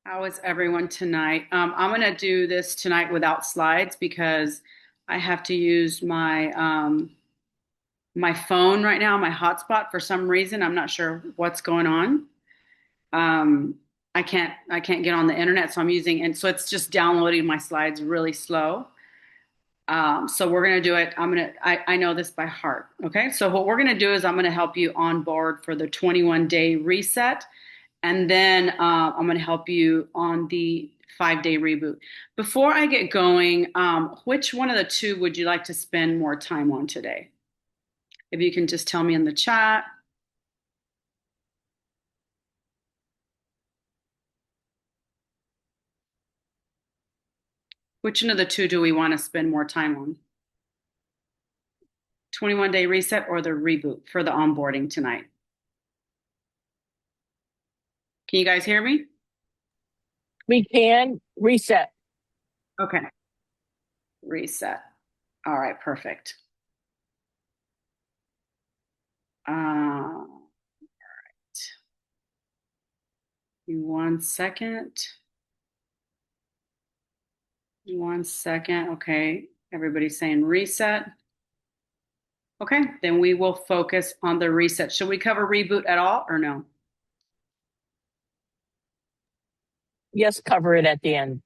How is everyone tonight? I'm going to do this tonight without slides because I have to use my phone right now, my hotspot for some reason. I'm not sure what's going on. Um, I can't get on the internet, so I'm using and so it's just downloading my slides really slow. So we're going to do it. I know this by heart. Okay. So what we're going to do is I'm going to help you on board for the 21-day reset. And then I'm going to help you on the 5-day reboot. Before I get going, which one of the two would you like to spend more time on today? If you can just tell me in the chat, which one of the two do we want to spend more time on? 21-day reset or the reboot for the onboarding tonight? Can you guys hear me? We can reset. Okay, reset. All right, perfect. Uh, one second. One second. Okay, everybody's saying reset. Okay, then we will focus on the reset. Should we cover reboot at all or no? Yes, cover it at the end.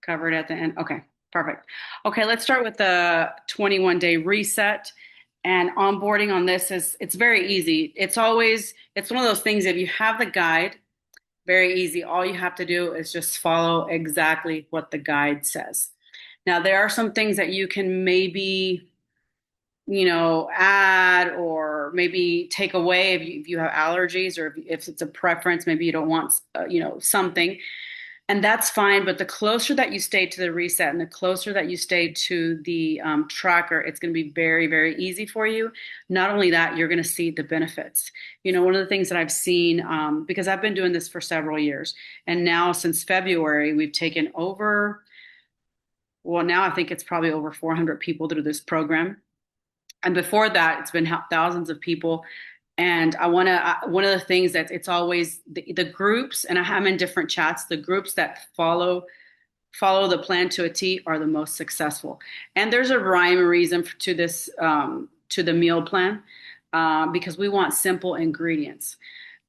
Cover it at the end. Okay, perfect. Okay, let's start with the 21-day reset. And onboarding on this is it's very easy. It's one of those things if you have the guide, very easy. All you have to do is just follow exactly what the guide says. Now, there are some things that you can maybe add or maybe take away if you have allergies or if it's a preference, maybe you don't want, something, and that's fine. But the closer that you stay to the reset and the closer that you stay to the tracker, it's going to be very, very easy for you. Not only that, you're going to see the benefits. One of the things that I've seen, because I've been doing this for several years, and now since February, we've taken over, well, now I think it's probably over 400 people through this program, and before that it's been thousands of people. And I want to one of the things that it's always the groups, and I'm in different chats, the groups that follow the plan to a T are the most successful. And there's a rhyme and reason to this, to the meal plan, because we want simple ingredients.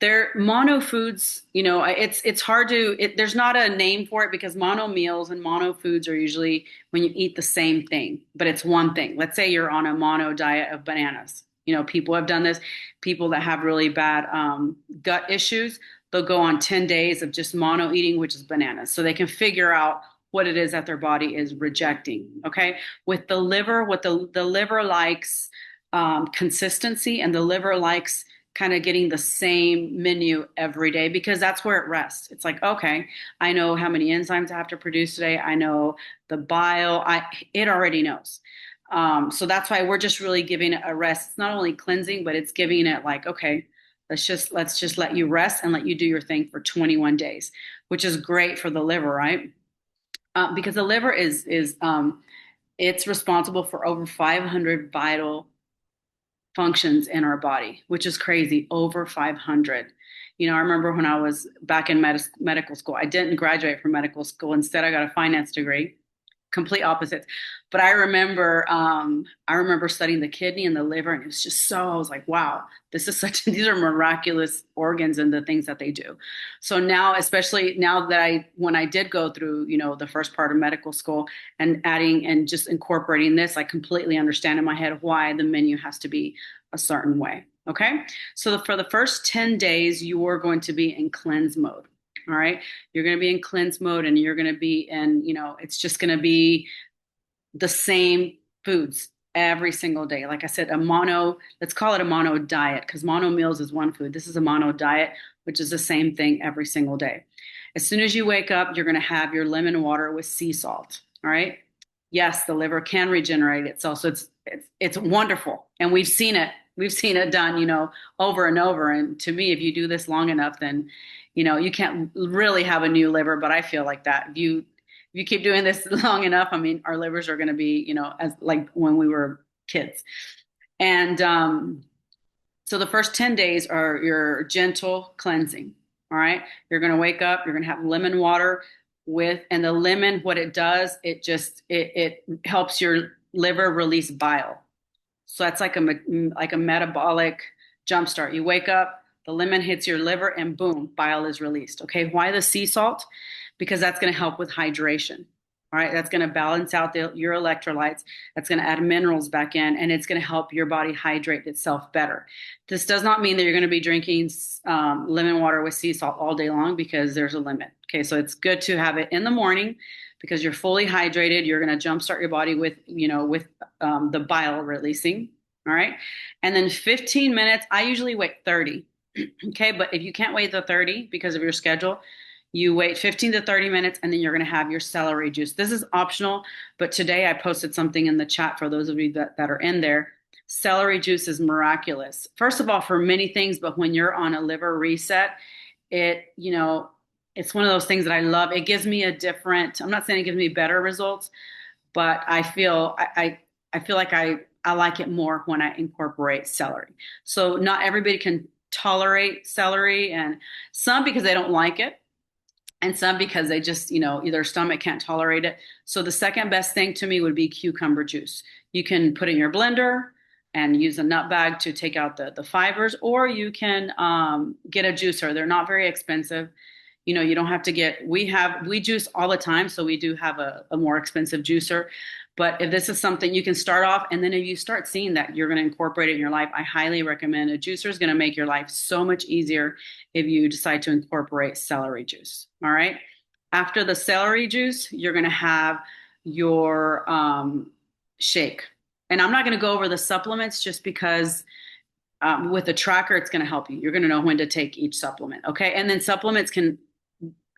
They're mono foods. It's hard to there's not a name for it because mono meals and mono foods are usually when you eat the same thing, but it's one thing. Let's say you're on a mono diet of bananas. People have done this. People that have really bad gut issues, they'll go on 10 days of just mono eating, which is bananas, so they can figure out what it is that their body is rejecting. Okay, with the liver, what the liver likes, consistency, and the liver likes kind of getting the same menu every day because that's where it rests. It's like, okay, I know how many enzymes I have to produce today. I know the bile. It already knows. So that's why we're just really giving it a rest. It's not only cleansing, but it's giving it like, okay, let's just let you rest and let you do your thing for 21 days, which is great for the liver, right? Because the liver is it's responsible for over 500 vital functions in our body, which is crazy, over 500. I remember when I was back in medical school, I didn't graduate from medical school. Instead, I got a finance degree, complete opposites. But I remember studying the kidney and the liver, and it was just so, I was like, wow, these are miraculous organs and the things that they do. So now, especially now that when I did go through, the first part of medical school and adding and just incorporating this, I completely understand in my head why the menu has to be a certain way. Okay. So for the first 10 days, you are going to be in cleanse mode. All right. You're going to be in cleanse mode and you're going to be in, it's just going to be the same foods every single day. Like I said, let's call it a mono diet because mono meals is one food. This is a mono diet, which is the same thing every single day. As soon as you wake up, you're going to have your lemon water with sea salt. All right. Yes, the liver can regenerate itself. So it's wonderful. And we've seen it. We've seen it done, over and over. And to me, if you do this long enough, then, you can't really have a new liver. But I feel like that. If you keep doing this long enough, I mean, our livers are going to be, as like when we were kids. And so the first 10 days are your gentle cleansing. All right. You're going to wake up, you're going to have lemon water with, and the lemon, what it does, it helps your liver release bile. So that's like a metabolic jumpstart. You wake up, the lemon hits your liver, and boom, bile is released. Okay, why the sea salt? Because that's going to help with hydration. All right, that's going to balance out your electrolytes. That's going to add minerals back in, and it's going to help your body hydrate itself better. This does not mean that you're going to be drinking lemon water with sea salt all day long because there's a limit. Okay, so it's good to have it in the morning because you're fully hydrated. You're going to jumpstart your body with, the bile releasing. All right. And then 15 minutes, I usually wait 30. Okay. But if you can't wait the 30 because of your schedule, you wait 15 to 30 minutes and then you're going to have your celery juice. This is optional, but today I posted something in the chat for those of you that are in there. Celery juice is miraculous. First of all, for many things, but when you're on a liver reset, it's one of those things that I love. It gives me a different, I'm not saying it gives me better results, but I feel like I like it more when I incorporate celery. So not everybody can tolerate celery, and some because they don't like it, and some because they just, their stomach can't tolerate it. So the second best thing to me would be cucumber juice. You can put in your blender and use a nut bag to take out the fibers, or you can get a juicer. They're not very expensive. You don't have to we juice all the time, so we do have a more expensive juicer. But if this is something you can start off, and then if you start seeing that you're going to incorporate it in your life, I highly recommend a juicer. Is going to make your life so much easier if you decide to incorporate celery juice. All right. After the celery juice, you're going to have your shake. And I'm not going to go over the supplements just because with the tracker, it's going to help you. You're going to know when to take each supplement. Okay. And then supplements can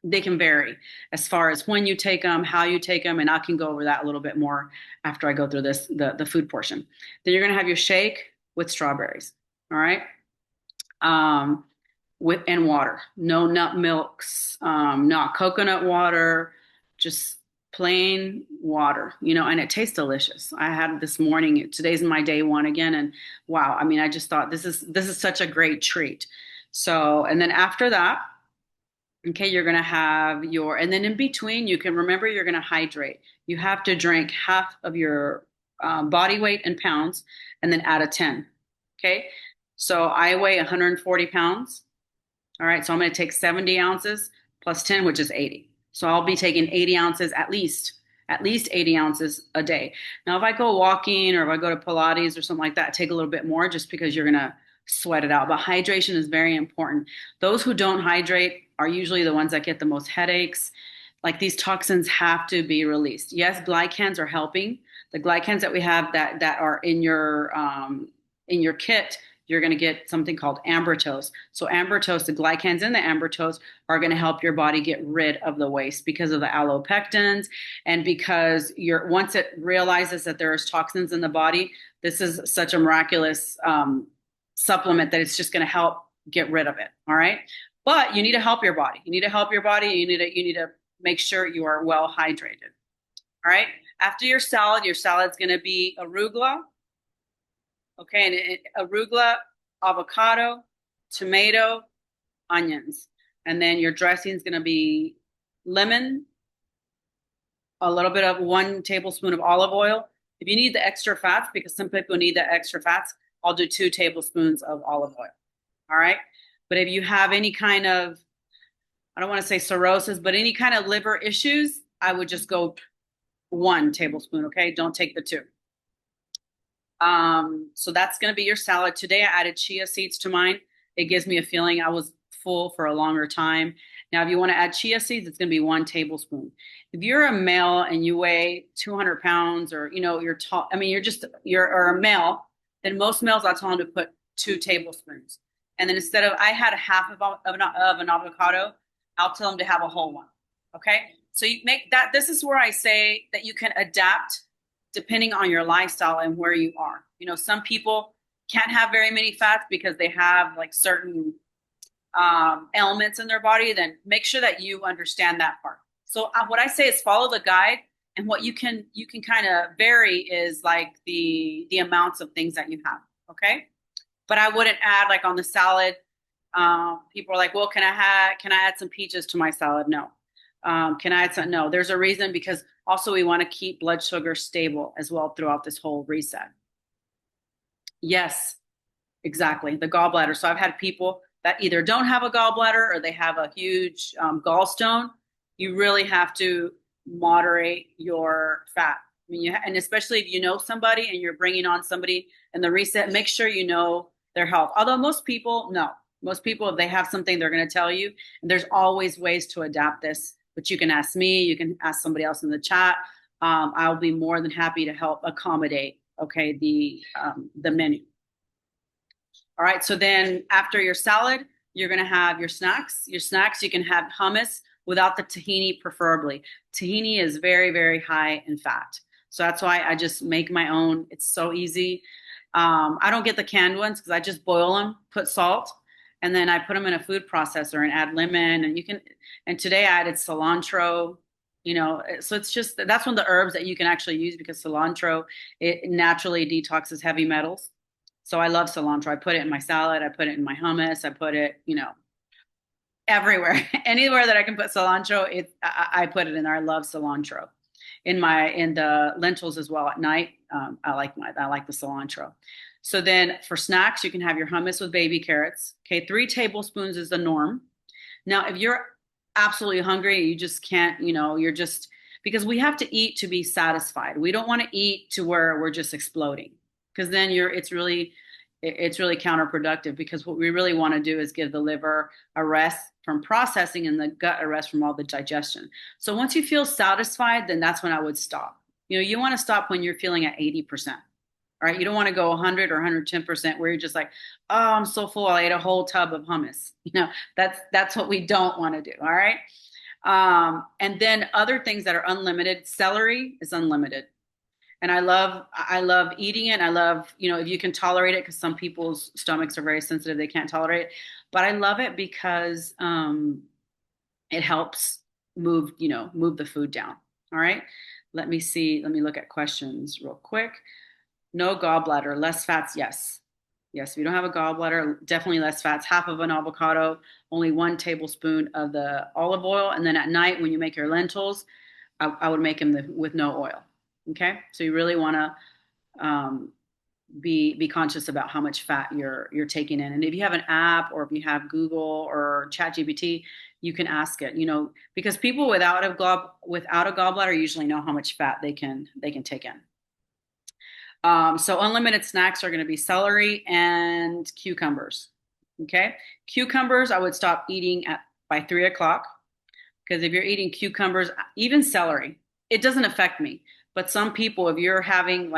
vary as far as when you take them, how you take them, and I can go over that a little bit more after I go through the food portion. Then you're going to have your shake with strawberries. All right. With and water, no nut milks, not coconut water, just plain water, and it tastes delicious. I had it this morning. Today's my day one again, and wow, I mean, I just thought this is such a great treat. So, and then after that, okay, you're gonna have and then in between, you can remember you're gonna hydrate. You have to drink half of your body weight in pounds, and then add a 10. Okay, so I weigh 140 pounds. All right, so I'm going to take 70 ounces plus 10, which is 80. So I'll be taking 80 ounces at least 80 ounces a day. Now, if I go walking or if I go to Pilates or something like that, take a little bit more just because you're going to sweat it out. But hydration is very important. Those who don't hydrate are usually the ones that get the most headaches. Like these toxins have to be released. Yes, glycans are helping. The glycans that we have that are in your kit, you're going to get something called ambertose. So ambertose, the glycans in the ambertose are going to help your body get rid of the waste because of the allopectins, and because once it realizes that there's toxins in the body, this is such a miraculous supplement that it's just going to help get rid of it. All right, but you need to help your body. You need to help your body. You need to make sure you are well hydrated. All right. After your salad's going to be arugula. Okay, and arugula, avocado, tomato, onions. And then your dressing is going to be lemon, a little bit of 1 tablespoon of olive oil. If you need the extra fats, because some people need the extra fats, I'll do 2 tablespoons of olive oil. All right. But if you have any kind of, I don't want to say cirrhosis, but any kind of liver issues, I would just go 1 tablespoon. Okay. Don't take the 2. So that's going to be your salad. Today I added chia seeds to mine. It gives me a feeling I was full for a longer time. Now, if you want to add chia seeds, it's going to be 1 tablespoon. If you're a male and you weigh 200 pounds, or, you're tall, I mean, you're a male, then most males, I tell them to put 2 tablespoons. And then instead of, I had a half of an avocado, I'll tell them to have a whole one. Okay. So you make that, this is where I say that you can adapt depending on your lifestyle and where you are. Some people can't have very many fats because they have like certain ailments in their body. Then make sure that you understand that part. So what I say is follow the guide, and what you can kind of vary is like the amounts of things that you have. Okay. But I wouldn't add, like on the salad, People are like, well, can I add some peaches to my salad? No. Can I add some? No. There's a reason because also we want to keep blood sugar stable as well throughout this whole reset. Yes, exactly. The gallbladder. So I've had people that either don't have a gallbladder or they have a huge gallstone. You really have to moderate your fat. I mean, and especially if you know somebody and you're bringing on somebody in the reset, make sure you know their health. Although most people, no, most people, if they have something, they're going to tell you. And there's always ways to adapt this. But you can ask me, you can ask somebody else in the chat. I'll be more than happy to help accommodate, okay, the menu. All right. So then after your salad, you're going to have your snacks. Your snacks, you can have hummus without the tahini, preferably. Tahini is very, very high in fat. So that's why I just make my own. It's so easy. I don't get the canned ones because I just boil them, put salt, and then I put them in a food processor and add lemon. And you can, and today I added cilantro, so it's just, that's one of the herbs that you can actually use because cilantro, it naturally detoxes heavy metals. So I love cilantro. I put it in my salad. I put it in my hummus. I put it, everywhere. Anywhere that I can put cilantro, I put it in there. I love cilantro. In the lentils as well at night. I like the cilantro. So then for snacks, you can have your hummus with baby carrots. Okay, 3 tablespoons is the norm. Now, if you're absolutely hungry, you just can't, you're just because we have to eat to be satisfied. We don't want to eat to where we're just exploding because then it's really counterproductive because what we really want to do is give the liver a rest from processing and the gut a rest from all the digestion. So once you feel satisfied, then that's when I would stop. You want to stop when you're feeling at 80%. All right. You don't want to go 100 or 110% where you're just like, oh, I'm so full. I ate a whole tub of hummus. That's what we don't want to do. All right. And then other things that are unlimited, celery is unlimited. And I love eating it. I love, if you can tolerate it, because some people's stomachs are very sensitive, they can't tolerate it. But I love it because it helps move the food down. All right. Let me see. Let me look at questions real quick. No gallbladder, less fats, yes. Yes, if you don't have a gallbladder, definitely less fats. Half of an avocado, only 1 tablespoon of the olive oil. And then at night, when you make your lentils, I would make them with no oil. Okay, so you really want to be conscious about how much fat you're taking in. And if you have an app or if you have Google or ChatGPT, you can ask it. Because people without a gallbladder usually know how much fat they can take in. So unlimited snacks are going to be celery and cucumbers. Okay, cucumbers I would stop eating by 3 o'clock because if you're eating cucumbers, even celery, it doesn't affect me. But some people, if you're having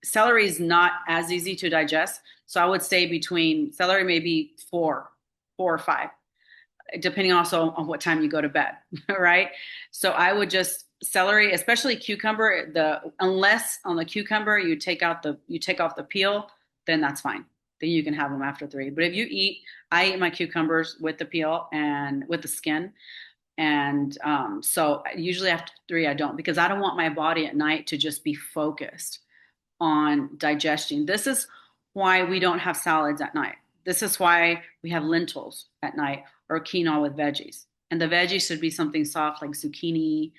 celery is not as easy to digest, so I would stay between celery maybe four or five, depending also on what time you go to bed, right? So I would just celery, especially cucumber. Unless on the cucumber you take off the peel, then that's fine. Then you can have them after 3. But I eat my cucumbers with the peel and with the skin. And so usually after 3, I don't because I don't want my body at night to just be focused on digestion. This is why we don't have salads at night. This is why we have lentils at night or quinoa with veggies. And the veggies should be something soft like zucchini,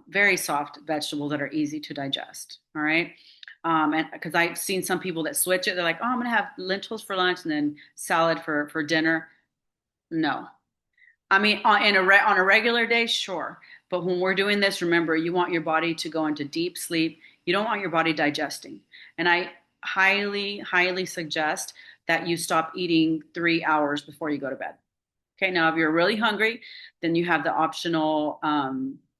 very soft vegetables that are easy to digest. All right. And because I've seen some people that switch it, they're like, oh, I'm going to have lentils for lunch and then salad for dinner. No, I mean, on a regular day, sure. But when we're doing this, remember, you want your body to go into deep sleep. You don't want your body digesting. And I highly, highly suggest that you stop eating 3 hours before you go to bed. Okay, now if you're really hungry, then you have the optional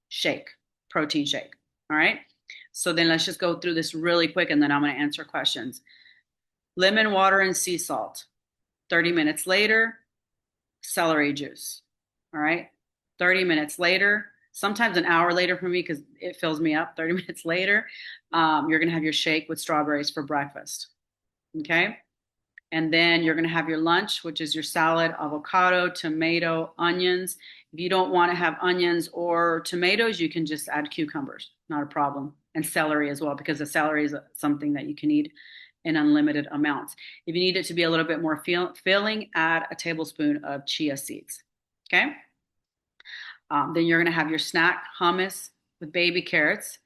shake, protein shake. All right. So then let's just go through this really quick and then I'm going to answer questions. Lemon water and sea salt. 30 minutes later, celery juice. All right. 30 minutes later, sometimes an hour later for me because it fills me up. 30 minutes later, you're going to have your shake with strawberries for breakfast. Okay. And then you're going to have your lunch, which is your salad, avocado, tomato, onions. If you don't want to have onions or tomatoes, you can just add cucumbers. Not a problem. And celery as well, because the celery is something that you can eat in unlimited amounts. If you need it to be a little bit more filling, add a tablespoon of chia seeds. Okay. Then you're going to have your snack hummus with baby carrots.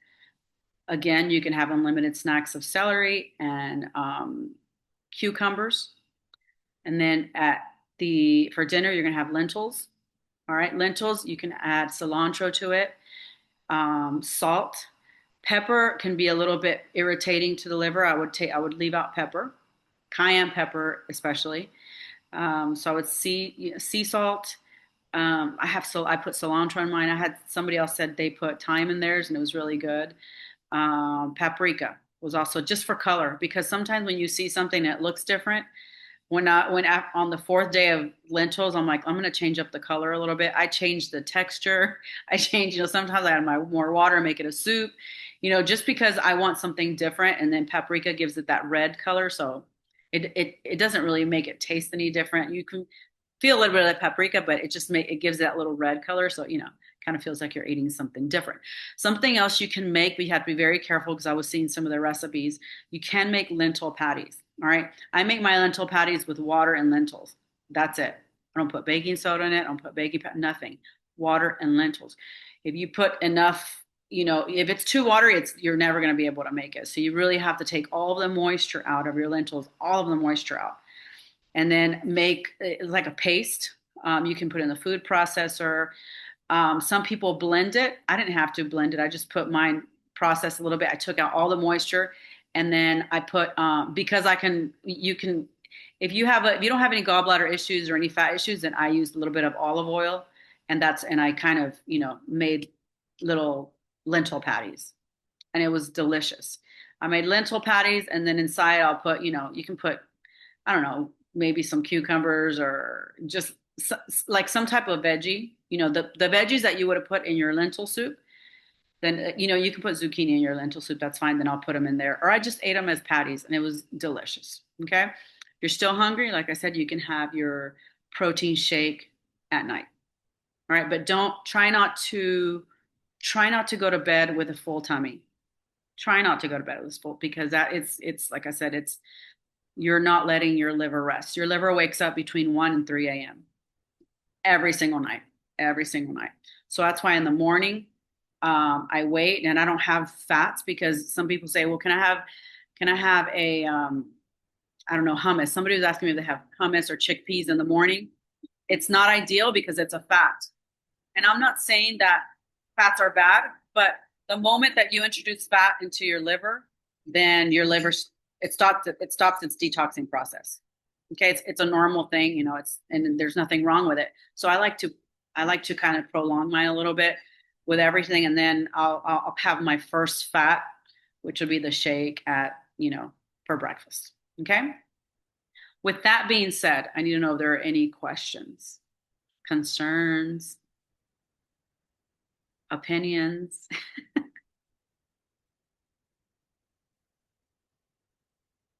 Again, you can have unlimited snacks of celery and cucumbers. And then at the for dinner, you're going to have lentils. All right, lentils. You can add cilantro to it, salt. Pepper can be a little bit irritating to the liver. I would leave out pepper, cayenne pepper especially. So I would sea salt. I put cilantro in mine. I had somebody else said they put thyme in theirs and it was really good. Paprika was also just for color because sometimes when you see something that looks different, on the fourth day of lentils, I'm like, I'm going to change up the color a little bit. I changed the texture. I changed, sometimes I add my more water, make it a soup, just because I want something different. And then paprika gives it that red color. So it doesn't really make it taste any different. You can feel a little bit of that paprika, but it gives that little red color. So, kind of feels like you're eating something different. Something else you can make, but you have to be very careful because I was seeing some of the recipes. You can make lentil patties. All right. I make my lentil patties with water and lentils. That's it. I don't put baking soda in it. I don't put nothing. Water and lentils. If you put enough, if it's too watery, you're never going to be able to make it. So you really have to take all of the moisture out of your lentils, all of the moisture out, and then make it like a paste. You can put in the food processor. Some people blend it. I didn't have to blend it. I just put mine processed a little bit. I took out all the moisture, and then I put because you can if you don't have any gallbladder issues or any fat issues, then I used a little bit of olive oil, and I kind of made little lentil patties, and it was delicious. I made lentil patties, and then inside I'll put you can put I don't know maybe some cucumbers or just like some type of veggie, the veggies that you would have put in your lentil soup. Then you can put zucchini in your lentil soup. That's fine. Then I'll put them in there. Or I just ate them as patties, and it was delicious. Okay, if you're still hungry, like I said, you can have your protein shake at night. All right, but don't try not to go to bed with a full tummy. Try not to go to bed with a full because it's like I said, you're not letting your liver rest. Your liver wakes up between 1 and 3 a.m. every single night, every single night. So that's why in the morning, I wait and I don't have fats because some people say, well, can I have a, I don't know, hummus. Somebody was asking me if they have hummus or chickpeas in the morning. It's not ideal because it's a fat. And I'm not saying that fats are bad, but the moment that you introduce fat into your liver, then your liver, it stops its detoxing process. Okay. It's a normal thing, and there's nothing wrong with it. So I like to kind of prolong mine a little bit with everything. And then I'll have my first fat, which will be the shake for breakfast. Okay. With that being said, I need to know if there are any questions, concerns, opinions.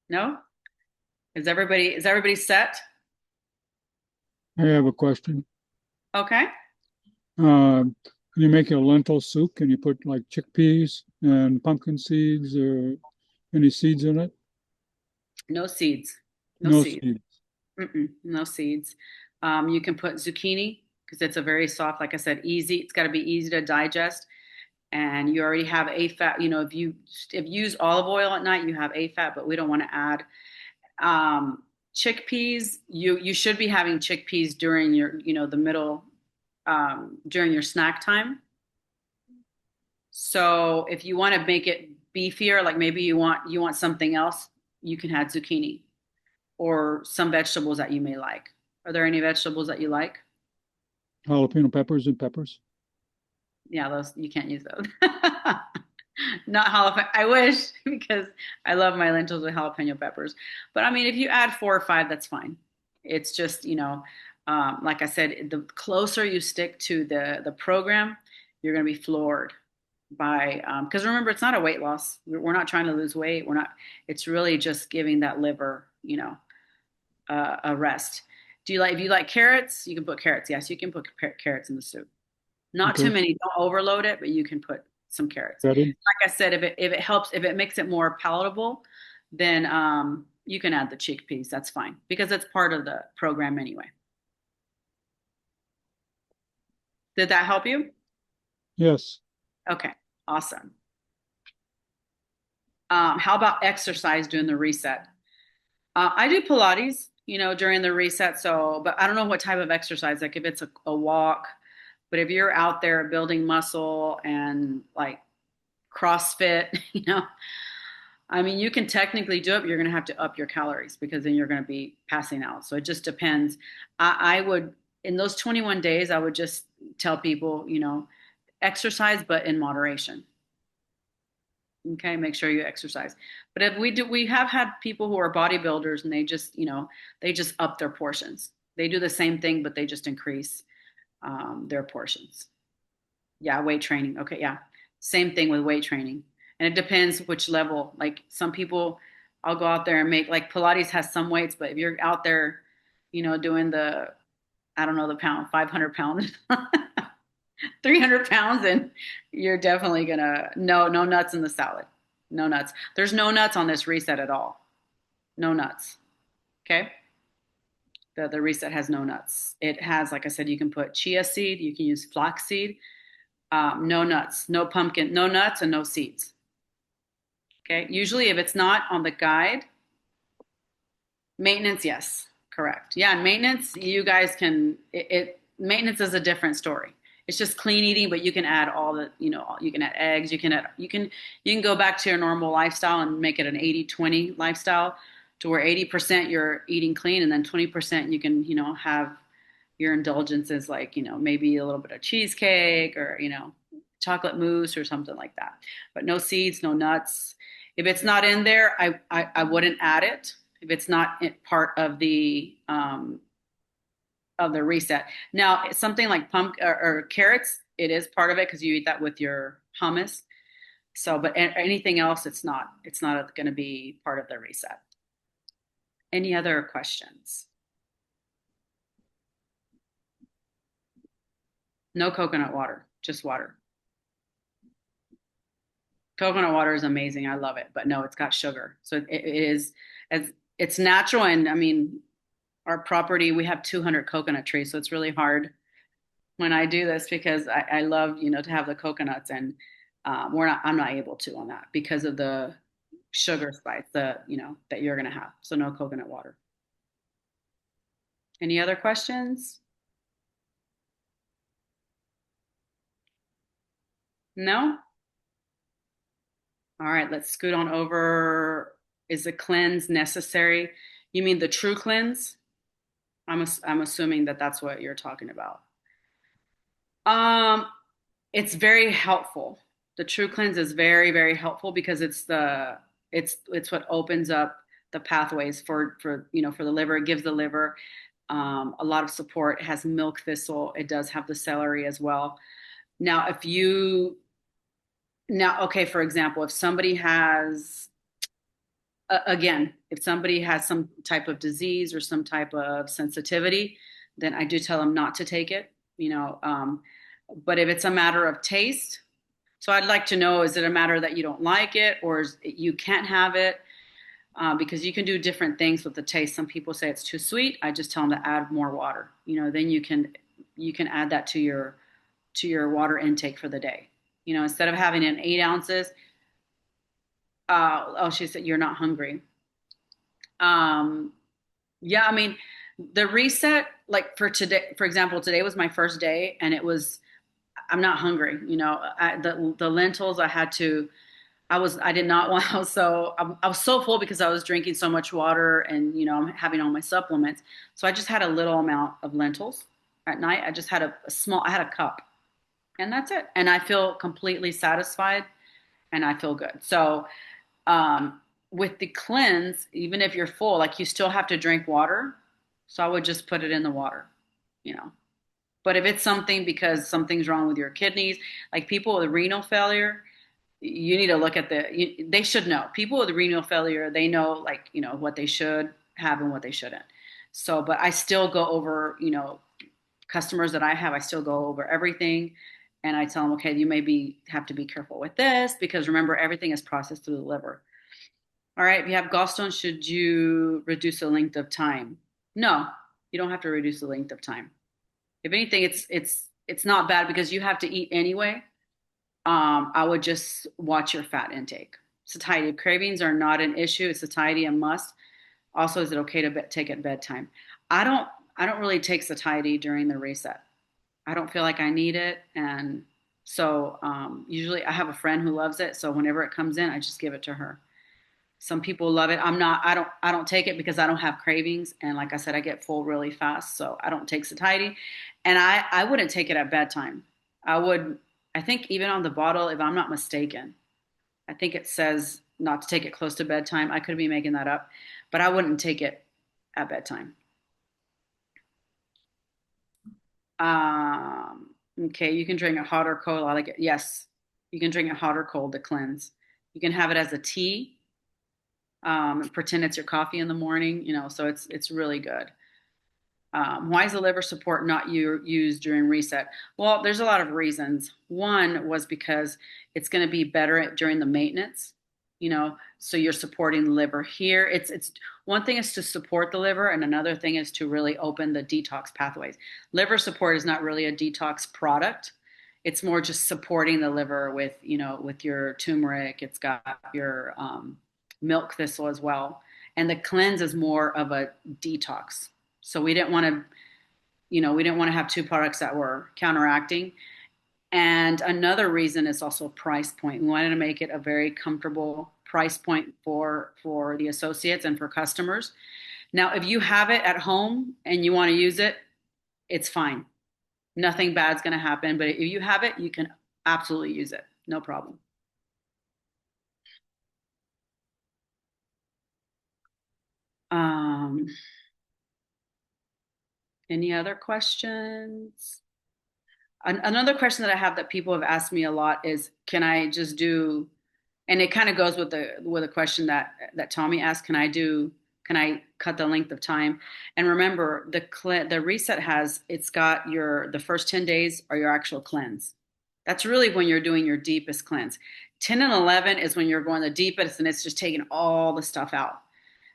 No? Is everybody set? I have a question. Okay. Can you make a lentil soup? Can you put like chickpeas and pumpkin seeds or any seeds in it? No seeds. No No seeds. seeds. No seeds. You can put zucchini because it's a very soft, like I said, easy. It's got to be easy to digest. And you already have a fat. If you use olive oil at night, you have a fat, but we don't want to add chickpeas. You should be having chickpeas during your, the middle, during your snack time. So if you want to make it beefier, like maybe you want something else, you can add zucchini or some vegetables that you may like. Are there any vegetables that you like? Jalapeno peppers and peppers. Yeah, those you can't use those. Not jalapeno. I wish because I love my lentils with jalapeno peppers. But I mean, if you add 4 or 5, that's fine. It's just like I said, the closer you stick to the program, you're going to be floored by because remember, it's not a weight loss. We're not trying to lose weight. We're not. It's really just giving that liver, a rest. If you like carrots, you can put carrots. Yes, you can put carrots in the soup. Not too Okay. many. Don't overload it, but you can put some carrots. Breaded. Like I said, if it helps, if it makes it more palatable, then you can add the chickpeas. That's fine because it's part of the program anyway. Did that help you? Yes. Okay, awesome. How about exercise during the reset? I do Pilates, during the reset. So, but I don't know what type of exercise, like if it's a walk, but if you're out there building muscle and like CrossFit, I mean, you can technically do it, but you're going to have to up your calories because then you're going to be passing out. So it just depends. I would, in those 21 days, I would just tell people, exercise, but in moderation. Okay, make sure you exercise. But if we have had people who are bodybuilders and they just up their portions. They do the same thing, but they just increase their portions. Yeah, weight training. Okay, yeah. Same thing with weight training. And it depends which level. Like some people, I'll go out there and make, like Pilates has some weights, but if you're out there, doing I don't know, the pound, 500 pounds, 300 pounds, and you're definitely gonna, no nuts in the salad. No nuts. There's no nuts on this reset at all. No nuts. Okay. The reset has no nuts. It has, like I said, you can put chia seed, you can use flax seed, no nuts, no pumpkin, no nuts, and no seeds. Okay. Usually, if it's not on the guide, maintenance, yes, correct. Yeah, and maintenance, you guys can, maintenance is a different story. It's just clean eating, but you can add all the, you can add eggs, you can go back to your normal lifestyle and make it an 80-20 lifestyle to where 80% you're eating clean and then 20% you can, have your indulgences like, maybe a little bit of cheesecake or, chocolate mousse or something like that. But no seeds, no nuts. If it's not in there, I wouldn't add it if it's not part of the reset. Now, something like pumpkin or carrots, it is part of it because you eat that with your hummus. So, but anything else, it's not. It's not going to be part of the reset. Any other questions? No coconut water, just water. Coconut water is amazing. I love it, but no, it's got sugar. So it is as it's natural. And I mean, our property, we have 200 coconut trees. So it's really hard when I do this because I love, to have the coconuts and I'm not able to on that because of the sugar spice, that you're going to have. So no coconut water. Any other questions? No? All right, let's scoot on over. Is a cleanse necessary? You mean the true cleanse? I'm assuming that that's what you're talking about. Um, it's very helpful. The true cleanse is very, very helpful because it's what opens up the pathways for the liver. It gives the liver a lot of support. It has milk thistle. It does have the celery as well. Now, okay, for example, if somebody has again, if somebody has some type of disease or some type of sensitivity, then I do tell them not to take it. But if it's a matter of taste, so I'd like to know, is it a matter that you don't like it or you can't have it? Because you can do different things with the taste. Some people say it's too sweet. I just tell them to add more water. Then you can add that to your water intake for the day. Instead of having it in 8 ounces, oh, she said you're not hungry. Um, yeah, I mean, the reset, like for today, for example, today was my first day, and I'm not hungry. The lentils I did not want. I was so full because I was drinking so much water, and I'm having all my supplements. So I just had a little amount of lentils at night. I just had I had a cup, and that's it. And I feel completely satisfied, and I feel good. So um, with the cleanse, even if you're full, like you still have to drink water. So I would just put it in the water, you know. But if it's something because something's wrong with your kidneys, like people with renal failure, you need to look at they should know. People with renal failure, they know like, what they should have and what they shouldn't. So, but I still go over, customers that I have, I still go over everything. And I tell them, okay, you have to be careful with this because remember, everything is processed through the liver. All right, if you have gallstones, should you reduce the length of time? No, you don't have to reduce the length of time. If anything, it's not bad because you have to eat anyway. I would just watch your fat intake. Satiety cravings are not an issue. It's satiety a must. Also, is it okay to take at bedtime? I don't. I don't really take satiety during the reset. I don't feel like I need it, and so usually I have a friend who loves it. So whenever it comes in, I just give it to her. Some people love it. I'm not. I don't. I don't take it because I don't have cravings, and like I said, I get full really fast. So I don't take satiety, and I wouldn't take it at bedtime. I would. I think even on the bottle, if I'm not mistaken, I think it says not to take it close to bedtime. I could be making that up, but I wouldn't take it at bedtime. Okay, you can drink it hot or cold. I like it. Yes, you can drink it hot or cold to cleanse. You can have it as a tea. Pretend it's your coffee in the morning. So it's really good. Why is the liver support not used during reset? Well, there's a lot of reasons. One was because it's going to be better during the maintenance, so you're supporting the liver here. It's one thing is to support the liver, and another thing is to really open the detox pathways. Liver support is not really a detox product. It's more just supporting the liver with, with your turmeric. It's got your milk thistle as well. And the cleanse is more of a detox. So we didn't want to have two products that were counteracting. And another reason is also price point. We wanted to make it a very comfortable price point for the associates and for customers. Now, if you have it at home and you want to use it, it's fine. Nothing bad's going to happen. But if you have it, you can absolutely use it. No problem. Um, any other questions? Another question that I have that people have asked me a lot is, can I just do, and it kind of goes with the question that Tommy asked, can I cut the length of time? And remember, the reset it's got the first 10 days are your actual cleanse. That's really when you're doing your deepest cleanse. 10 and 11 is when you're going the deepest and it's just taking all the stuff out.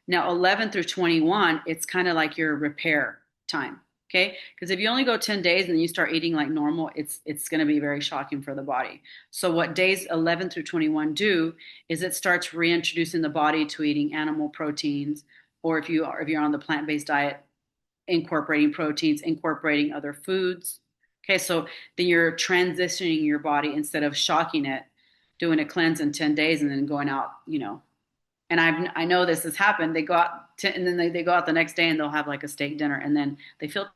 Now, 11 through 21, it's kind of like your repair time. Okay. Because if you only go 10 days and then you start eating like normal, it's going to be very shocking for the body. So, what days 11 through 21 do is it starts reintroducing the body to eating animal proteins, or if you're on the plant based diet, incorporating proteins, incorporating other foods. Okay. So, then you're transitioning your body instead of shocking it, doing a cleanse in 10 days and then going out, and I know this has happened. They go out and then they go out the next day and they'll have like a steak dinner and then they feel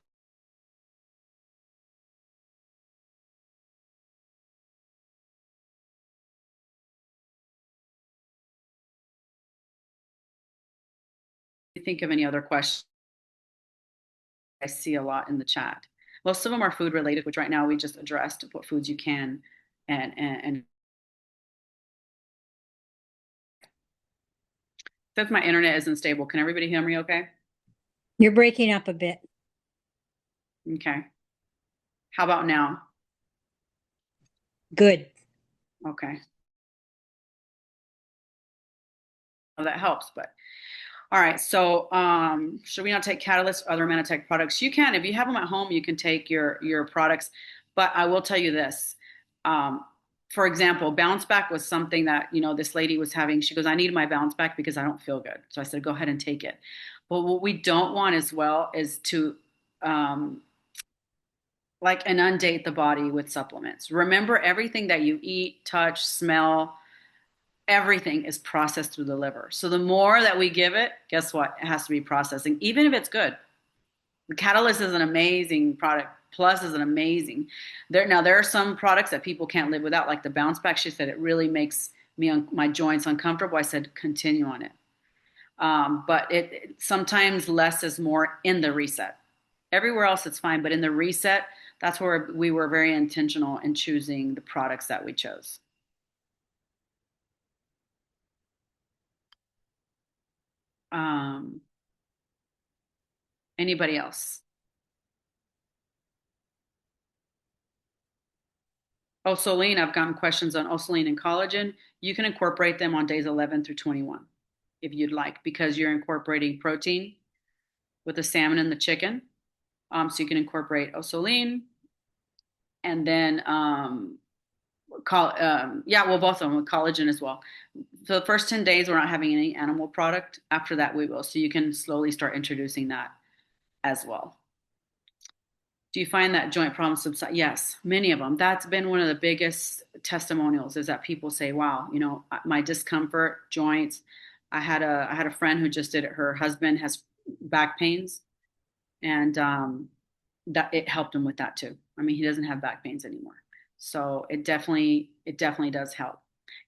think of any other questions I see a lot in the chat. Most of them are food related, which right now we just addressed what foods you can and since my internet isn't stable, can everybody hear me okay? You're breaking up a bit. Okay. How about now? Good. Okay. Well, that helps, but all right. So, should we not take Catalyst or other Manitech products? You can, if you have them at home, you can take your products. But I will tell you this. Um, for example, bounce back was something that this lady was having. She goes, "I need my bounce back because I don't feel good." So I said, "Go ahead and take it." But what we don't want as well is to um, like inundate the body with supplements. Remember, everything that you eat, touch, smell, everything is processed through the liver. So the more that we give it, guess what? It has to be processing, even if it's good. The Catalyst is an amazing product. Plus is an amazing. There are some products that people can't live without, like the Bounce Back. She said it really makes my joints uncomfortable. I said continue on it. But it sometimes less is more in the reset. Everywhere else it's fine, but in the reset, that's where we were very intentional in choosing the products that we chose. Um, Anybody else? Osaline, I've gotten questions on Osaline and collagen. You can incorporate them on days 11 through 21. if you'd like, because you're incorporating protein with the salmon and the chicken. So you can incorporate osolene and then yeah, well, both of them with collagen as well. So the first 10 days, we're not having any animal product. After that, we will. So you can slowly start introducing that as well. Do you find that joint problems subside? Yes, many of them. That's been one of the biggest testimonials is that people say, wow, my discomfort, joints. I had a friend who just did it. Her husband has back pains and that it helped him with that too. I mean, he doesn't have back pains anymore. So it definitely does help.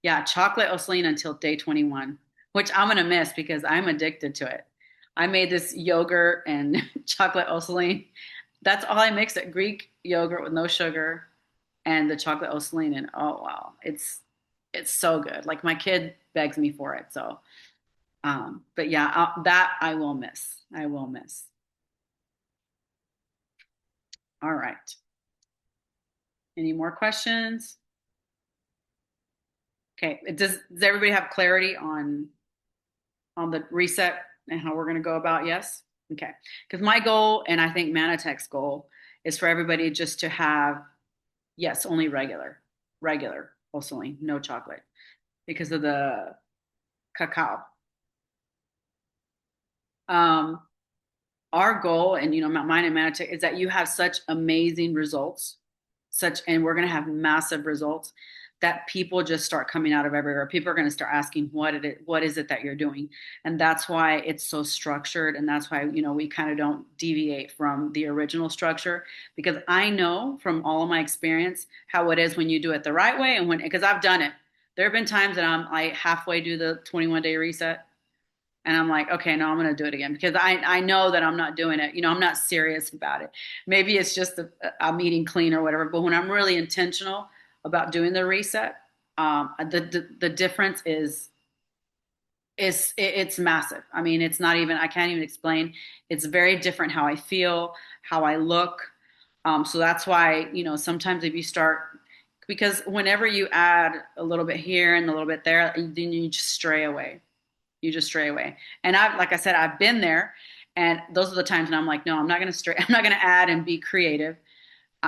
Yeah, chocolate ocean until day 21, which I'm gonna miss because I'm addicted to it. I made this yogurt and chocolate ocean. That's all I mix it. Greek yogurt with no sugar and the chocolate ocean. And oh wow, it's so good. Like my kid begs me for it. So but yeah, that I will miss. I will miss. All right. Any more questions? Okay. Does everybody have clarity on the reset and how we're going to go about? Yes. Okay. Because my goal, and I think Manatech's goal, is for everybody just to have yes, only regular, also no chocolate because of the cacao. Um, our goal, and mine and Manatech, is that you have such amazing results, and we're going to have massive results that people just start coming out of everywhere. People are going to start asking, what is it that you're doing? And that's why it's so structured. And that's why, we kind of don't deviate from the original structure, because I know from all of my experience how it is when you do it the right way. And because I've done it, there have been times that I'm like halfway do the 21-day reset. And I'm like, okay, no, I'm going to do it again because I know that I'm not doing it. I'm not serious about it. Maybe it's just I'm eating clean or whatever. But when I'm really intentional about doing the reset, the difference it's massive. I mean, it's not even, I can't even explain. It's very different how I feel, how I look. So that's why, sometimes if you start, because whenever you add a little bit here and a little bit there, then you just stray away. You just stray away. And like I said, I've been there, and those are the times when I'm like, no, I'm not going to stray. I'm not going to add and be creative.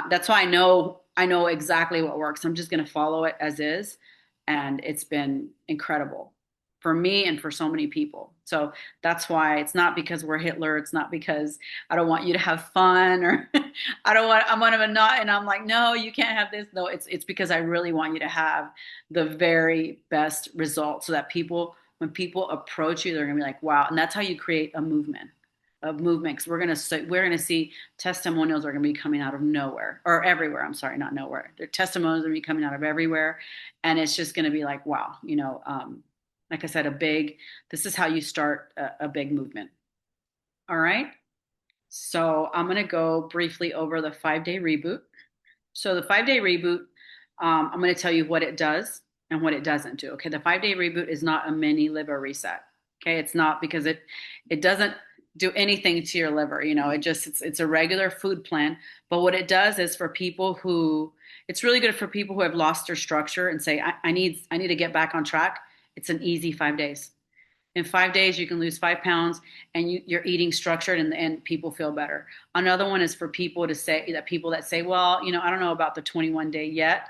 That's why I know exactly what works. I'm just going to follow it as is, and it's been incredible for me and for so many people. So that's why it's not because we're Hitler. It's not because I don't want you to have fun or I want to not. And I'm like, no, you can't have this. No, it's because I really want you to have the very best results so that when people approach you, they're going to be like, wow. And that's how you create a movement. Because we're gonna see testimonials are gonna be coming out of nowhere or everywhere. I'm sorry, not nowhere. Their testimonials are gonna be coming out of everywhere, and it's just gonna be like, wow, like I said, this is how you start a big movement. All right. So I'm gonna go briefly over the 5-day reboot. So the 5-day reboot, I'm going to tell you what it does and what it doesn't do. Okay, the 5-day reboot is not a mini liver reset. Okay, it's not because it doesn't do anything to your liver. It's a regular food plan. But what it does is it's really good for people who have lost their structure and say, I need to get back on track. It's an easy 5 days. In 5 days, you can lose 5 pounds and you're eating structured and people feel better. Another one is for people that say, well, I don't know about the 21-day yet.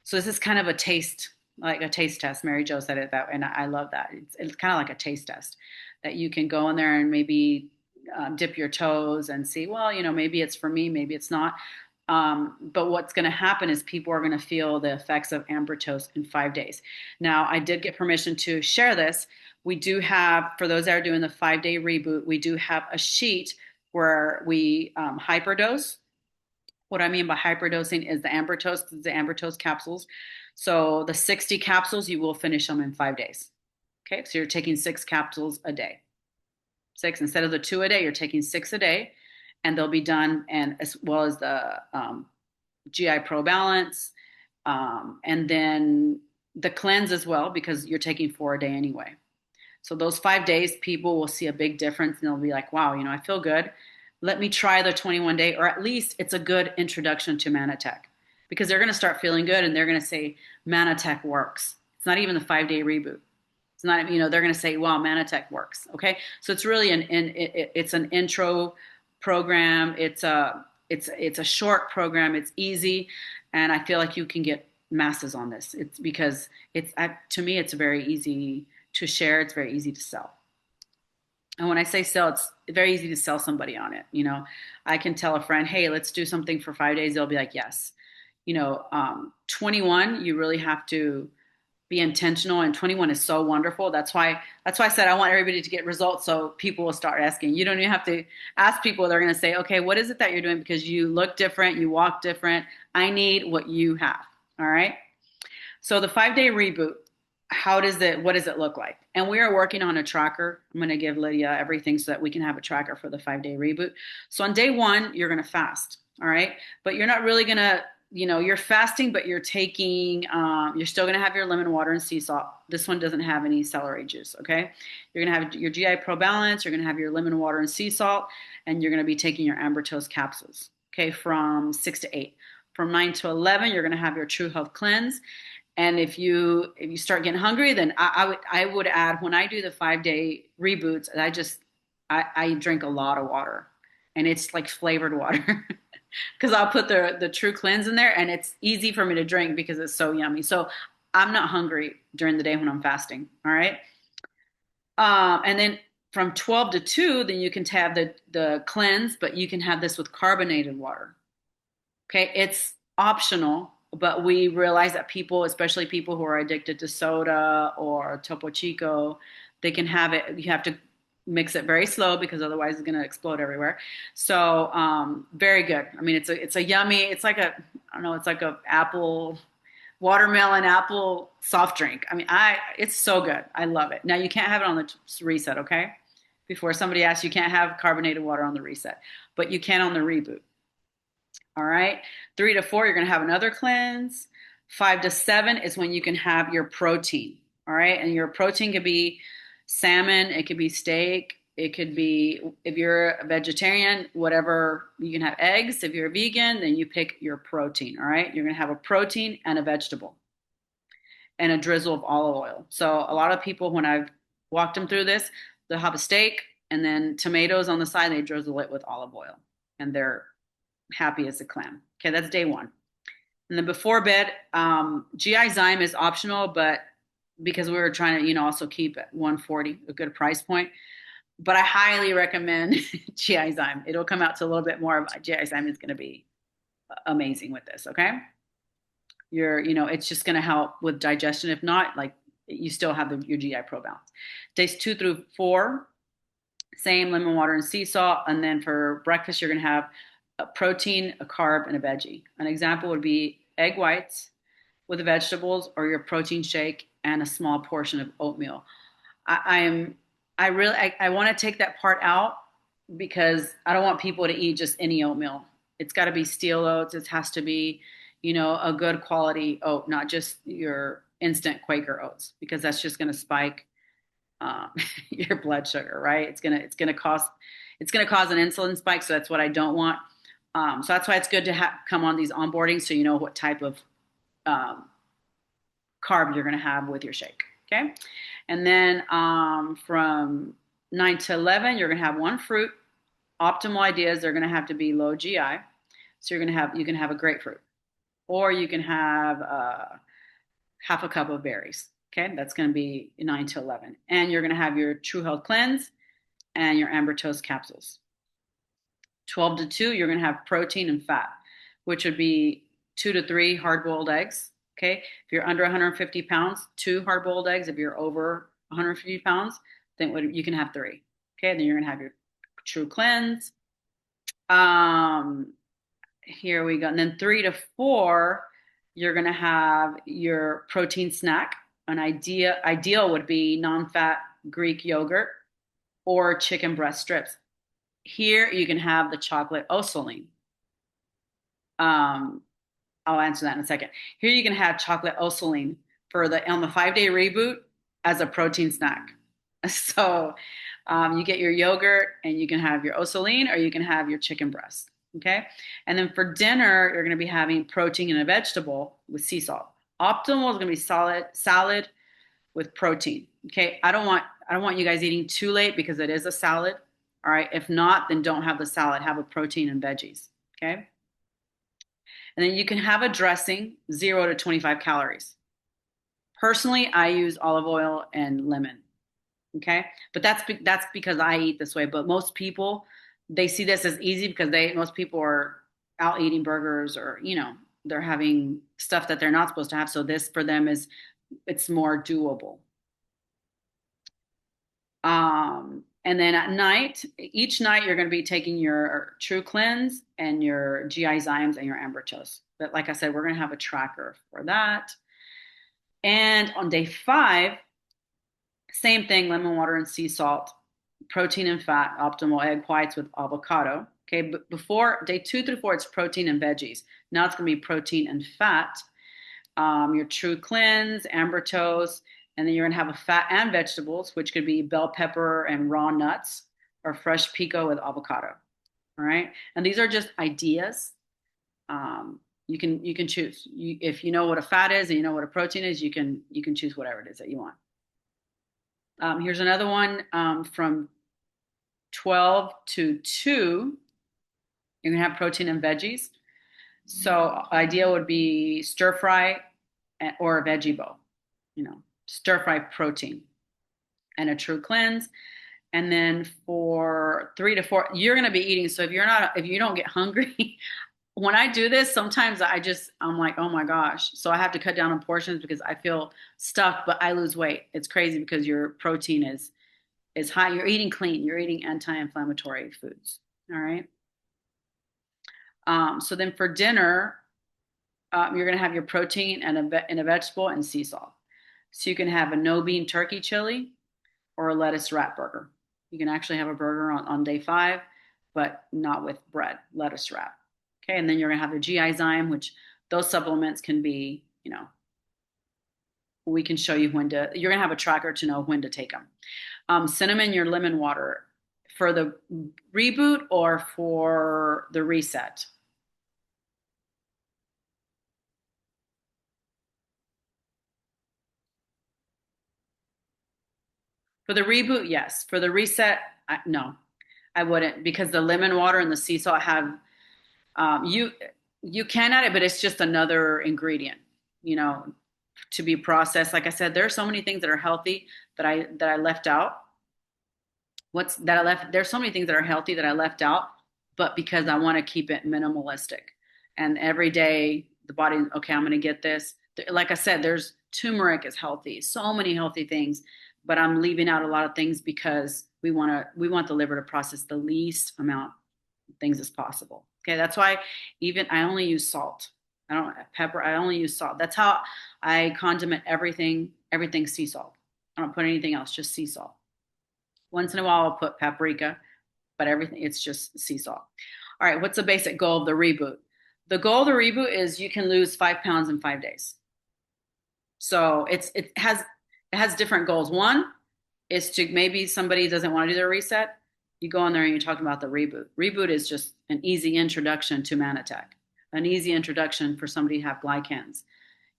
So this is kind of like a taste test. Mary Jo said it that way, and I love that. It's kind of like a taste test that you can go in there and maybe dip your toes and see, well, maybe it's for me, maybe it's not. But what's going to happen is people are going to feel the effects of Ambertose in 5 days. Now, I did get permission to share this. We do have, for those that are doing the 5-day reboot, we do have a sheet where we hyperdose. What I mean by hyperdosing is the Ambertose capsules. So the 60 capsules, you will finish them in 5 days. Okay, so you're taking 6 capsules a day. 6 instead of the 2 a day, you're taking 6 a day, and they'll be done, and as well as the GI Pro Balance, and then the cleanse as well, because you're taking 4 a day anyway. So those 5 days, people will see a big difference, and they'll be like, wow, I feel good. Let me try the 21-day, or at least it's a good introduction to Manatech, because they're going to start feeling good, and they're going to say, Manatech works. It's not even the 5-day reboot. It's not, they're going to say, "Wow, Manatech works." Okay, so it's really it's an intro program. It's a short program. It's easy, and I feel like you can get masses on this. It's because to me, it's very easy to share. It's very easy to sell. And when I say sell, it's very easy to sell somebody on it. I can tell a friend, "Hey, let's do something for 5 days." They'll be like, "Yes." 21, you really have to be intentional, and 21 is so wonderful. That's why I said I want everybody to get results, so people will start asking. You don't even have to ask people. They're going to say, "Okay, what is it that you're doing? Because you look different, you walk different. I need what you have." All right. So the 5 day reboot, what does it look like? And we are working on a tracker. I'm going to give Lydia everything so that we can have a tracker for the 5 day reboot. So on day one, you're going to fast. All right. But you're not really going to, you're fasting, but you're you're still going to have your lemon water and sea salt. This one doesn't have any celery juice. Okay. You're going to have your GI Pro Balance. You're going to have your lemon water and sea salt, and you're going to be taking your Amber Toast capsules. Okay. From 6 to 8. From 9 to 11, you're going to have your True Health Cleanse. And if you start getting hungry, then I would add, when I do the 5 day reboots, I drink a lot of water, and it's like flavored water because I'll put the True Cleanse in there, and it's easy for me to drink because it's so yummy. So I'm not hungry during the day when I'm fasting. All right. And then from 12 to 2, then you can have the cleanse, but you can have this with carbonated water. Okay, it's optional, but we realize that people, especially people who are addicted to soda or Topo Chico, they can have it. You have to mix it very slow because otherwise it's going to explode everywhere. So very good. I mean, it's a yummy. It's like I don't know. It's like a watermelon apple soft drink. I mean, it's so good. I love it. Now you can't have it on the reset. Okay, before somebody asks, you can't have carbonated water on the reset, but you can on the reboot. All right. 3 to 4, you're going to have another cleanse. 5 to 7 is when you can have your protein. All right. And your protein could be salmon, it could be steak, it could be, if you're a vegetarian, whatever, you can have eggs. If you're a vegan, then you pick your protein. All right. You're going to have a protein and a vegetable and a drizzle of olive oil. So a lot of people, when I've walked them through this, they'll have a steak and then tomatoes on the side, they drizzle it with olive oil, and they're happy as a clam. Okay, that's day one. And then before bed, GI Zyme is optional, but because we were trying to, also keep at 140, a good price point. But I highly recommend GI Zyme. It'll come out to a little bit more of GI Zyme is going to be amazing with this. Okay, it's just going to help with digestion. If not, like, you still have your GI Pro Balance. Days 2 through 4, same lemon water and sea salt. And then for breakfast, you're going to have a protein, a carb, and a veggie. An example would be egg whites with the vegetables, or your protein shake and a small portion of oatmeal. I want to take that part out because I don't want people to eat just any oatmeal. It's got to be steel oats. It has to be, a good quality oat, not just your instant Quaker oats, because that's just going to spike your blood sugar, right? It's gonna cause an insulin spike. So that's what I don't want. So that's why it's good to come on these onboardings, so you know what type of carb you're going to have with your shake. Okay, and then from 9 to 11, you're going to have one fruit. Optimal ideas, they're going to have to be low GI. So you can have a grapefruit, or you can have half a cup of berries. Okay, that's going to be 9 to 11, and you're going to have your True Health Cleanse and your Amber Toast capsules. 12 to 2, you're going to have protein and fat, which would be 2 to 3 hard-boiled eggs. Okay. If you're under 150 pounds, 2 hard-boiled eggs. If you're over 150 pounds, then you can have 3. Okay. Then you're going to have your True Cleanse. Here we go. And then 3 to 4, you're going to have your protein snack. An ideal would be non-fat Greek yogurt or chicken breast strips. Here you can have the chocolate Osaline. I'll answer that in a second. Here you can have chocolate Osaline on the 5 day reboot as a protein snack. So you get your yogurt and you can have your Osaline, or you can have your chicken breast. Okay. And then for dinner, you're going to be having protein and a vegetable with sea salt. Optimal is going to be salad with protein. Okay, I don't want you guys eating too late because it is a salad. All right. If not, then don't have the salad. Have a protein and veggies. Okay. And then you can have a dressing, 0 to 25 calories. Personally, I use olive oil and lemon. Okay. But that's because I eat this way. But most people, they see this as easy because most people are out eating burgers or, they're having stuff that they're not supposed to have. So this for them it's more doable. And then at night, each night you're going to be taking your True Cleanse and your GI Zymes and your Ambertos. But like I said, we're going to have a tracker for that. And on day 5, same thing, lemon water and sea salt, protein and fat, optimal egg whites with avocado. Okay, but before day 2 through 4, it's protein and veggies. Now it's going to be protein and fat. Your True Cleanse, Ambertos, and then you're gonna have a fat and vegetables, which could be bell pepper and raw nuts, or fresh pico with avocado. All right, and these are just ideas. You can choose. If you know what a fat is and you know what a protein is, you can choose whatever it is that you want. Here's another one from 12 to 2. You're gonna have protein and veggies. So ideal would be stir fry or a veggie bowl, stir fry protein and a True Cleanse. And then for 3 to 4, you're going to be eating. So if you don't get hungry, when I do this, sometimes I'm like, oh my gosh. So I have to cut down on portions because I feel stuffed, but I lose weight. It's crazy because your protein is high. You're eating clean. You're eating anti-inflammatory foods. All right. So then for dinner, you're going to have your protein and a vegetable and sea salt. So you can have a no bean turkey chili or a lettuce wrap burger. You can actually have a burger on day 5, but not with bread, lettuce wrap. Okay, and then you're going to have your GI Zyme, which those supplements can be, we can show you you're going to have a tracker to know when to take them. Cinnamon, your lemon water for the reboot or for the reset. For the reboot, yes. For the reset, no, I wouldn't because the lemon water and the sea salt have you can add it, but it's just another ingredient, you know, to be processed. Like I said, there are so many things that are healthy that I left out. What's that I left? There's so many things that are healthy that I left out, but because I want to keep it minimalistic, and every day the body, okay, I'm going to get this. Like I said, there's turmeric is healthy, so many healthy things, but I'm leaving out a lot of things because we want the liver to process the least amount of things as possible. Okay, that's why even I only use salt. I don't pepper. I only use salt. That's how I condiment everything. Everything sea salt. I don't put anything else. Just sea salt. Once in a while, I'll put paprika, but everything it's just sea salt. All right, what's the basic goal of the reboot? The goal of the reboot is you can lose 5 pounds in 5 days. So it has different goals. One is to maybe somebody doesn't want to do their reset. You go in there and you're talking about the reboot. Reboot is just an easy introduction to man attack, an easy introduction for somebody to have glycans,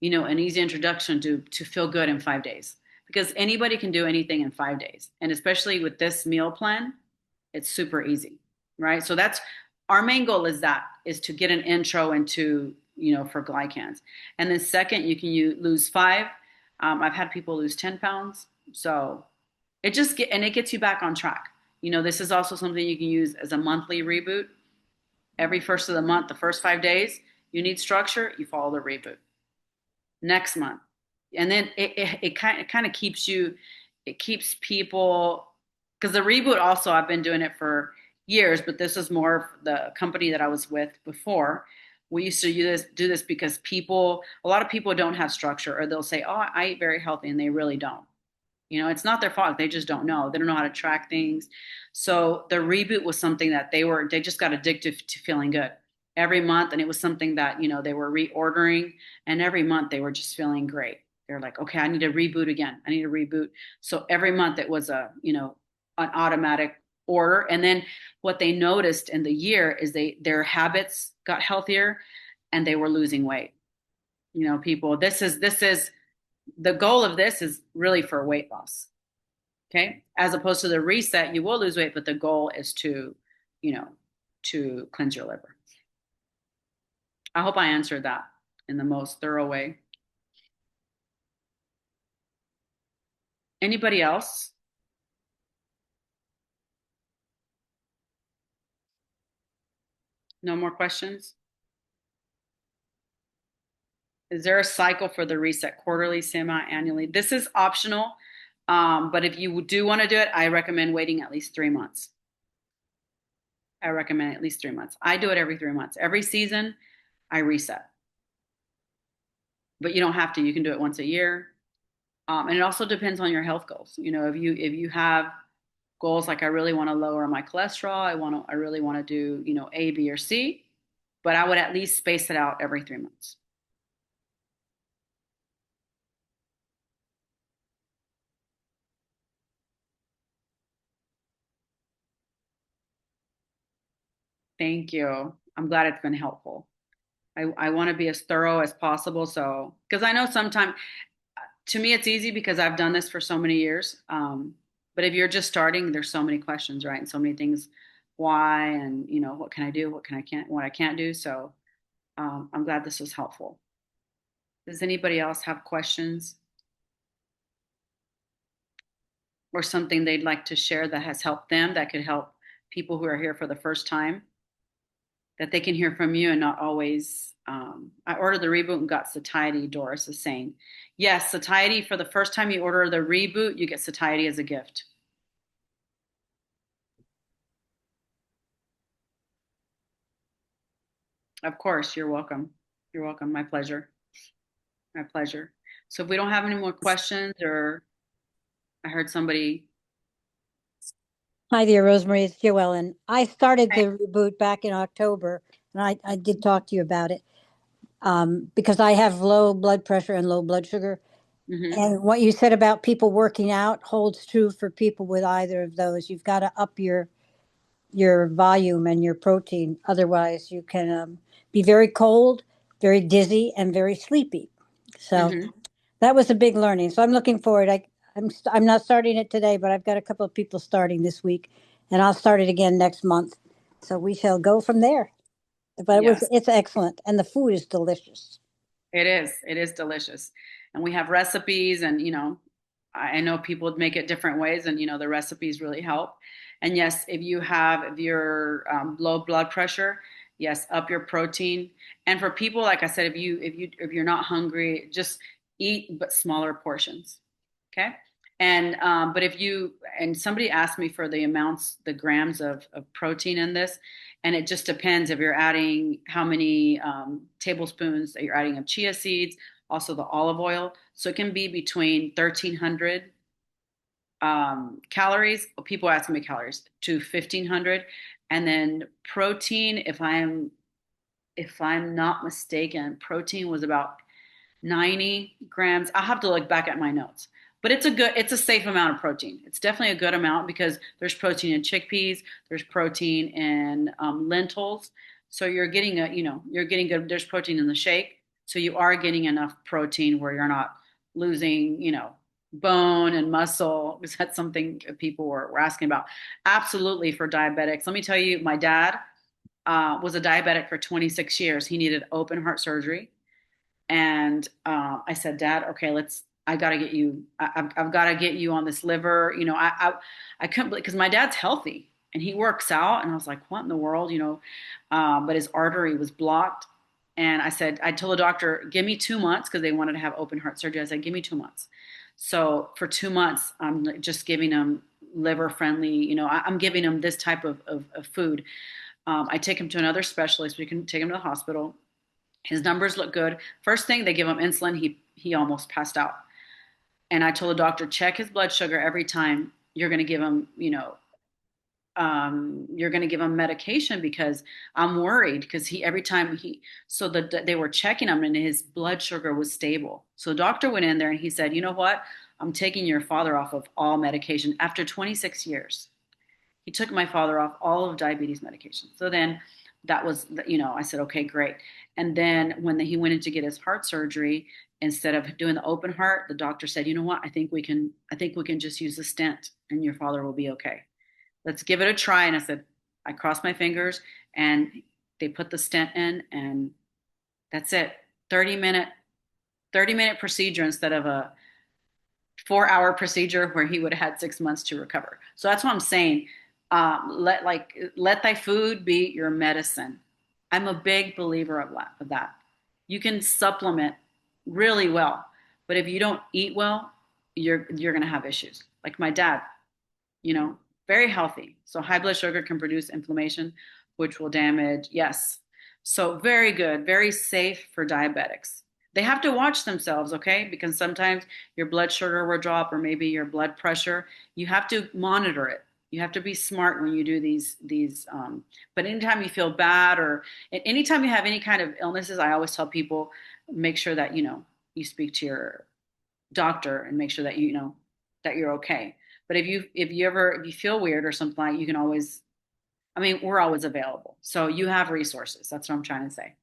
an easy introduction to feel good in 5 days because anybody can do anything in 5 days. And especially with this meal plan, it's super easy, right? So that's our main goal is to get an intro into, for glycans. And then second, you lose 5. I've had people lose 10 pounds. So it gets you back on track. This is also something you can use as a monthly reboot. Every first of the month, the first 5 days, you need structure, you follow the reboot. Next month. And then it kind of keeps people, because the reboot also, I've been doing it for years, but this is more the company that I was with before. We used to do this because a lot of people don't have structure, or they'll say, oh, I eat very healthy, and they really don't. It's not their fault. They just don't know. They don't know how to track things. So the reboot was something that they just got addicted to feeling good every month. And it was something that, they were reordering, and every month they were just feeling great. They're like, okay, I need to reboot again. I need to reboot. So every month it was an automatic order. And then what they noticed in the year is their habits got healthier and they were losing weight. People, this is the goal of this is really for weight loss. Okay. As opposed to the reset, you will lose weight, but the goal is to, you know, to cleanse your liver. I hope I answered that in the most thorough way. Anybody else? No more questions? Is there a cycle for the reset, quarterly, semi-annually? This is optional, but if you do want to do it, I recommend waiting at least 3 months. I recommend at least 3 months. I do it every 3 months. Every season, I reset. But you don't have to. You can do it once a year. And it also depends on your health goals. If you have goals like I really want to lower my cholesterol, I really want to do, A, B, or C, but I would at least space it out every 3 months. Thank you. I'm glad it's been helpful. I want to be as thorough as possible. So, because I know sometimes to me it's easy because I've done this for so many years. But if you're just starting, there's so many questions, right? And so many things, why, and what can I do, what I can't do. So, I'm glad this was helpful. Does anybody else have questions or something they'd like to share that has helped them, that could help people who are here for the first time, that they can hear from you and not always. I ordered the reboot and got satiety, Doris is saying. Yes, satiety, for the first time you order the reboot, you get satiety as a gift. Of course, you're welcome. You're welcome. My pleasure. My pleasure. So if we don't have any more questions, or I heard somebody. Hi there, Rosemary. It's Joellen. I started the reboot back in October, and I did talk to you about it because I have low blood pressure and low blood sugar. Mhm. And what you said about people working out holds true for people with either of those. You've got to up your volume and your protein. Otherwise, you can be very cold, very dizzy, and very sleepy. So Mhm. that was a big learning. So I'm looking forward. I'm not starting it today, but I've got a couple of people starting this week, and I'll start it again next month. So we shall go from there. But Yes. it's excellent, and the food is delicious. It is. It is delicious. And we have recipes, and I know people make it different ways, and the recipes really help. And yes, if you're low blood pressure, yes, up your protein. And for people, like I said, if you're not hungry, just eat but smaller portions. Okay. And but if you and somebody asked me for the amounts, the grams of protein in this, and it just depends if you're adding how many tablespoons that you're adding of chia seeds, also the olive oil. So it can be between 1,300 calories. People ask me calories to 1,500, and then protein. If I'm not mistaken, protein was about 90 grams. I'll have to look back at my notes. But it's a safe amount of protein. It's definitely a good amount because there's protein in chickpeas, there's protein in lentils. So you're getting good. There's protein in the shake. So you are getting enough protein where you're not losing, bone and muscle, because that's something people were asking about. Absolutely, for diabetics. Let me tell you, my dad was a diabetic for 26 years. He needed open heart surgery, and I said, Dad, okay, I got to get you. I've got to get you on this liver. I couldn't believe, because my dad's healthy and he works out, and I was like, what in the world, but his artery was blocked, and I told the doctor, give me 2 months, because they wanted to have open heart surgery. I said, give me 2 months. So for 2 months, I'm just giving him liver friendly. I'm giving him this type of food. I take him to another specialist. We can take him to the hospital. His numbers look good. First thing, they give him insulin. He almost passed out. And I told the doctor, check his blood sugar every time you're going to give him, you're going to give him medication, because I'm worried, because every time they were checking him and his blood sugar was stable. So the doctor went in there and he said, you know what? I'm taking your father off of all medication after 26 years. He took my father off all of diabetes medication. So then I said, okay, great. And then when he went in to get his heart surgery, Instead of doing the open heart, the doctor said, you know what? I think we can just use the stent and your father will be okay. Let's give it a try. And I said, I crossed my fingers and they put the stent in and that's it. 30-minute procedure instead of a 4-hour procedure where he would have had 6 months to recover. So that's what I'm saying. Let thy food be your medicine. I'm a big believer of that. You can supplement really well, but if you don't eat well, you're gonna have issues. Like my dad, you know, very healthy. So high blood sugar can produce inflammation, which will damage. Yes. So very good, very safe for diabetics. They have to watch themselves, okay? Because sometimes your blood sugar will drop or maybe your blood pressure. You have to monitor it. You have to be smart when you do but anytime you feel bad or anytime you have any kind of illnesses, I always tell people, make sure that, you speak to your doctor and make sure that that you're okay. But if you feel weird or something like, you can always, I mean, we're always available. So you have resources. That's what I'm trying to say.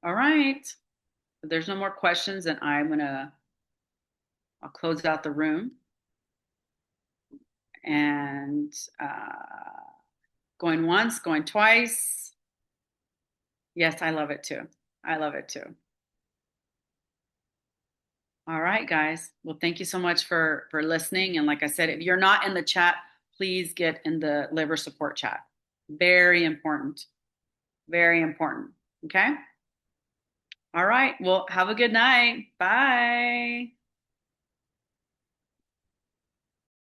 All right. If there's no more questions, then I'll close out the room and going once, going twice. Yes, I love it too. I love it too. All right, guys. Well, thank you so much for listening. And like I said, if you're not in the chat, please get in the liver support chat. Very important. Very important. Okay. All right. Well, have a good night. Bye.